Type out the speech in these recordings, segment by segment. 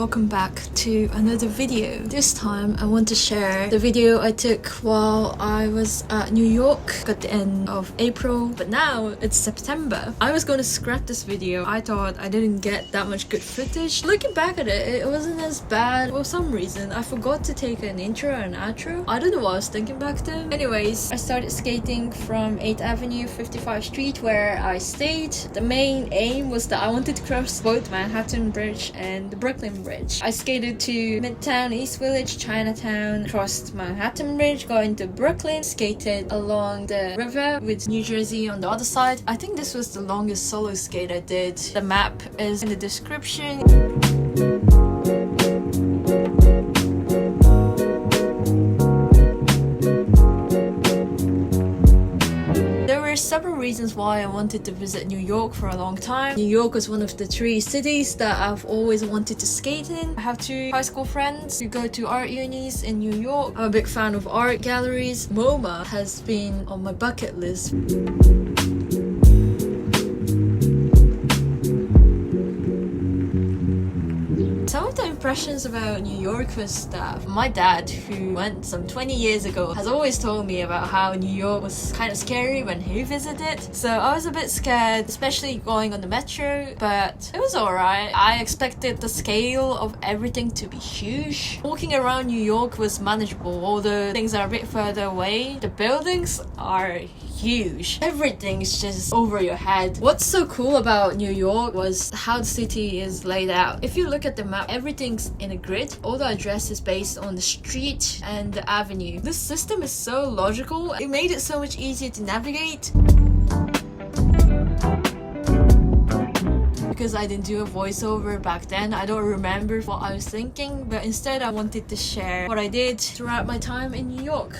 welcome back to another video. This time I want to share the video I took while I was at New York at the end of April, but now it's September. I was going to scrap this video. I thought I didn't get that much good footage. Looking back at it, it wasn't as bad. For some reason I forgot to take an intro and outro. I don't know what I was thinking back then. Anyways, I started skating from 8th Avenue, 55th Street where I stayed. The main aim was that I wanted to cross both Manhattan Bridge and the Brooklyn Bridge. I skated to Midtown, East Village, Chinatown, crossed Manhattan Bridge, got into Brooklyn, skated along the river with New Jersey on the other side. I think this was the longest solo skate I did. The map is in the description. Several reasons why I wanted to visit New York for a long time. New York was one of the 3 cities that I've always wanted to skate in. I have 2 high school friends who go to art unis in New York. I'm a big fan of art galleries. MoMA has been on my bucket list. Some of the impressions about New York was that my dad, who went some 20 years ago, has always told me about how New York was kind of scary when he visited. So I was a bit scared, especially going on the metro, but it was alright. I expected the scale of everything to be huge. Walking around New York was manageable, although things are a bit further away. The buildings are huge. Everything's just over your head. What's so cool about New York was how the city is laid out. If you look at the map, everything's in a grid. All the address is based on the street and the avenue. This system is so logical. It made it so much easier to navigate. Because I didn't do a voiceover back then, I don't remember what I was thinking, but instead I wanted to share what I did throughout my time in New York.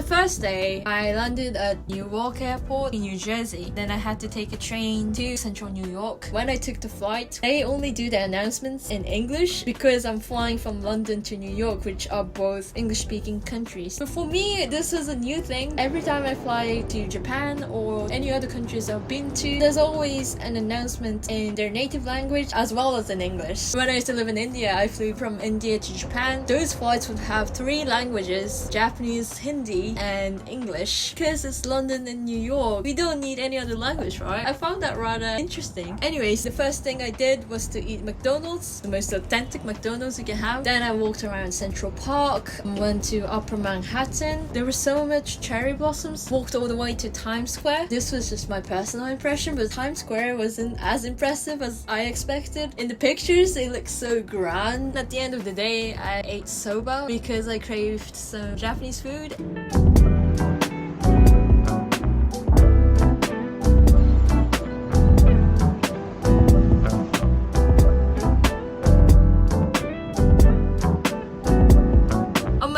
First day, I landed at Newark Airport in New Jersey. Then I had to take a train to Central New York. When I took the flight, they only do the announcements in English because I'm flying from London to New York, which are both English-speaking countries. But for me, this was a new thing. Every time I fly to Japan or any other countries I've been to, there's always an announcement in their native language as well as in English. When I used to live in India, I flew from India to Japan. Those flights would have 3 languages: Japanese, Hindi, and English. Because it's London and New York, we don't need any other language, right? I found that rather interesting. Anyways, the first thing I did was to eat McDonald's, the most authentic McDonald's you can have. Then I walked around Central Park and went to Upper Manhattan. There were so much cherry blossoms. Walked all the way to Times Square. This was just my personal impression, but Times Square wasn't as impressive as I expected. In the pictures, it looked so grand. At the end of the day, I ate soba because I craved some Japanese food.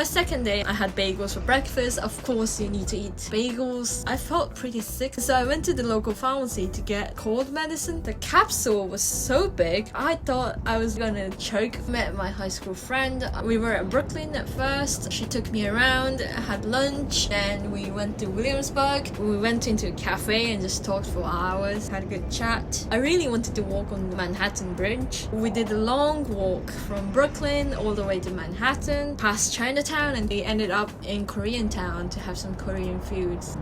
Second day, I had bagels for breakfast. Of course, you need to eat bagels. I felt pretty sick, so I went to the local pharmacy to get cold medicine. The capsule was so big, I thought I was gonna choke. Met my high school friend. We were at Brooklyn at first. She took me around, had lunch, and we went to Williamsburg. We went into a cafe and just talked for hours, had a good chat. I really wanted to walk on the Manhattan Bridge. We did a long walk from Brooklyn all the way to Manhattan, past Chinatown, and we ended up in Koreatown to have some Korean foods.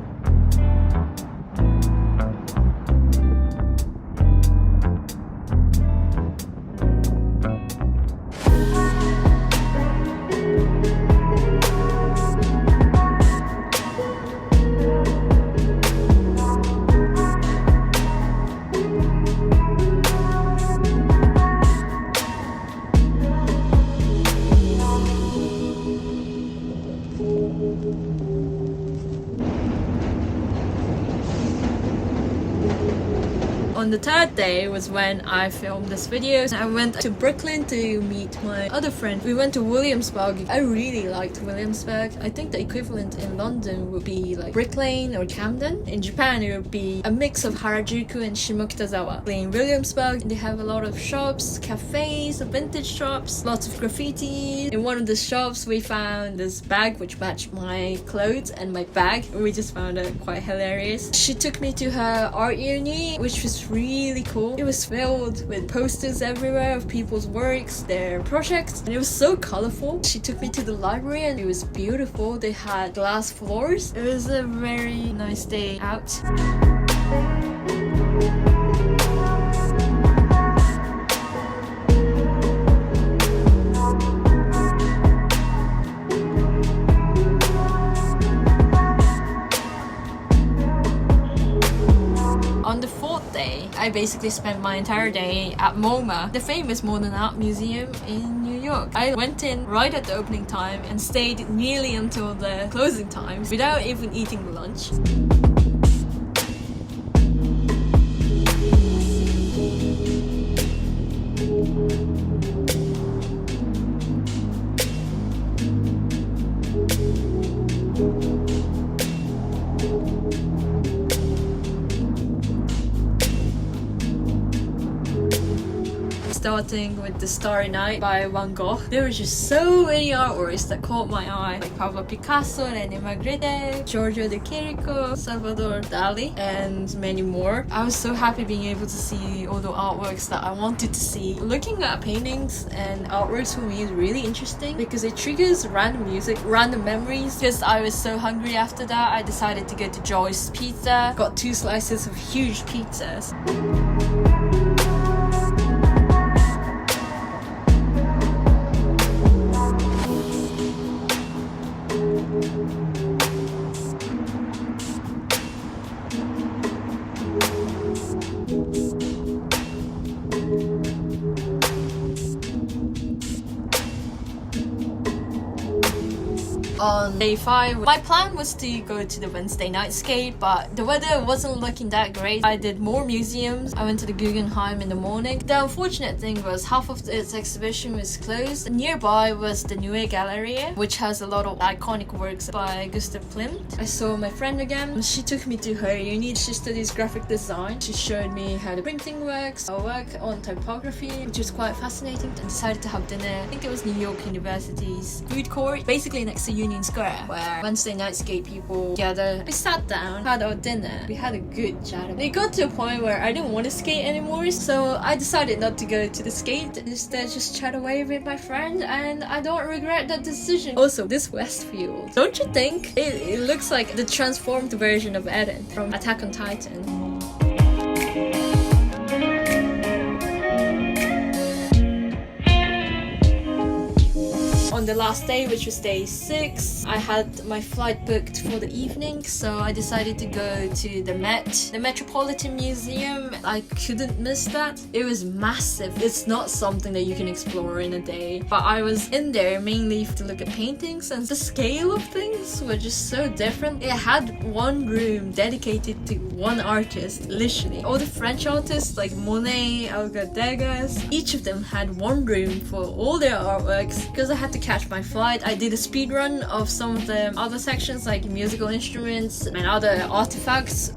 On the third day was when I filmed this video. I went to Brooklyn to meet my other friend. We went to Williamsburg. I really liked Williamsburg. I think the equivalent in London would be like Brick Lane or Camden. In Japan, it would be a mix of Harajuku and Shimokitazawa. In Williamsburg, they have a lot of shops, cafes, vintage shops, lots of graffiti. In one of the shops, we found this bag which matched my clothes and my bag. We just found it quite hilarious. She took me to her art uni, which was really cool. It was filled with posters everywhere of people's works, their projects, and it was so colorful. She took me to the library and it was beautiful. They had glass floors. It was a very nice day out. On the fourth day, I basically spent my entire day at MoMA, the famous modern art museum in New York. I went in right at the opening time and stayed nearly until the closing times without even eating lunch. Starting with The Starry Night by Van Gogh. There were just so many artworks that caught my eye, like Pablo Picasso, René Magritte, Giorgio de Chirico, Salvador Dali, and many more. I was so happy being able to see all the artworks that I wanted to see. Looking at paintings and artworks for me is really interesting because it triggers random music, random memories. Because I was so hungry after that, I decided to go to Joy's Pizza, got 2 slices of huge pizzas. On day 5, my plan was to go to the Wednesday night skate, but the weather wasn't looking that great. I did more museums. I went to the Guggenheim in the morning. The unfortunate thing was half of its exhibition was closed. Nearby was the Neue Galerie, which has a lot of iconic works by Gustav Klimt. I saw my friend again. She took me to her uni. She studies graphic design. She showed me how the printing works. I work on typography, which was quite fascinating. I decided to have dinner. I think it was New York University's food court, basically next to Union Square, where Wednesday night skate people gather. We sat down, had our dinner. We had a good chat. It got to a point where I didn't want to skate anymore, so I decided not to go to the skate. Instead, just chat away with my friend, and I don't regret that decision. Also, this Westfield, don't you think? It looks like the transformed version of Eren from Attack on Titan. On the last day, which was day 6, I had my flight booked for the evening, so I decided to go to the Met, the Metropolitan Museum. I couldn't miss that. It was massive. It's not something that you can explore in a day, but I was in there mainly to look at paintings, and the scale of things were just so different. It had one room dedicated to one artist, literally. All the French artists like Monet, Olga Degas, each of them had one room for all their artworks. Because I had to catch my flight, I did a speed run of some of the other sections like musical instruments and other artifacts.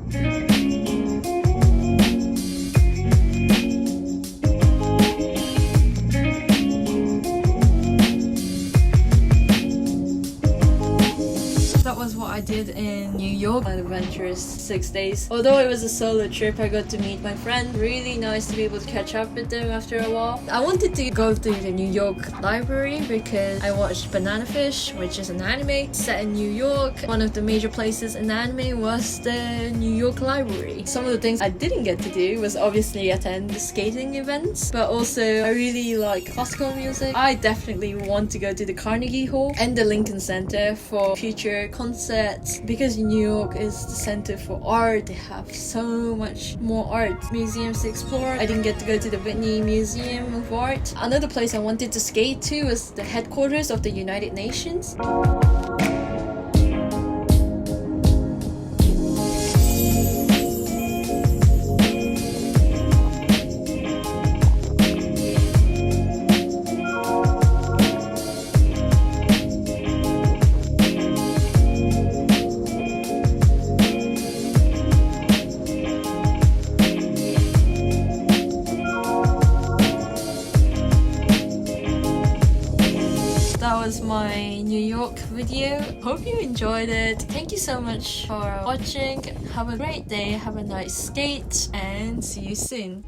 That was what I did in New York. An adventurous 6 days. Although it was a solo trip, I got to meet my friend. Really nice to be able to catch up with them after a while. I wanted to go to the New York library because I watched Banana Fish, which is an anime set in New York. One of the major places in the anime was the New York library. Some of the things I didn't get to do was obviously attend the skating events, but also I really like classical music. I definitely want to go to the Carnegie Hall and the Lincoln Center for future concerts because New York is the center for art. They have so much more art museums to explore. I didn't get to go to the Whitney Museum of Art. Another place I wanted to skate to was the headquarters of the United Nations. was my New York video. Hope you enjoyed it. Thank you so much for watching. Have a great day, have a nice skate, and see you soon.